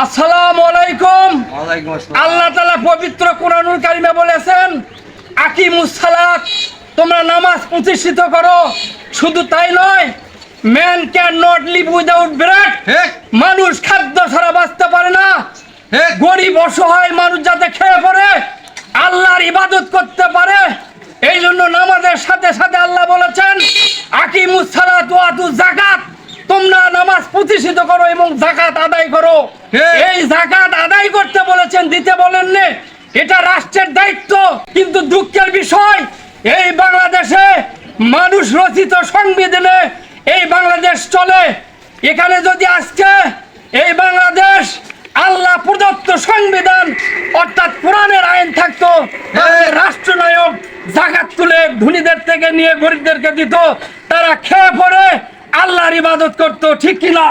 আসসালামু আলাইকুম। ওয়ালাইকুম আসসালাম। আল্লাহ তাআলা পবিত্র কোরআনুল কারিমে বলেছেন, আকিমুস সালাত, তোমরা নামাজ প্রতিষ্ঠিত করো। শুধু তাই নয়, man can not live without bread. মানুষ খাদ্য ছাড়া বাঁচতে পারে না। গরিব অসহায় মানুষ যাতে খেয়ে পড়ে আল্লাহর ইবাদত করতে পারে, এই জন্য নামাজের সাথে সাথে আল্লাহ বলেছেন আকিমুস সালাত ওয়া আতুজ যাকাত, তোমরা নামাজ প্রতিষ্ঠিত করো এবং যাকাত আদায় করো। এই যাকাত আদায় করতে বলেছেন, দিতে বলেননি। এটা রাষ্ট্রের দায়িত্ব। কিন্তু দুঃখের বিষয়, এই বাংলাদেশে মানুষ রচিত সংবিধানে এই বাংলাদেশ চলে। এখানে যদি আজকে এই বাংলাদেশ আল্লাহ প্রদত্ত সংবিধান অর্থাৎ কোরআনের আইন থাকতো, রাষ্ট্রনায়ক যাকাত তুলে ধনীদের থেকে নিয়ে গরিবদেরকে দিত, তারা খেয়ে পড়ে আল্লাহর ইবাদত করতো। ঠিক কিনা?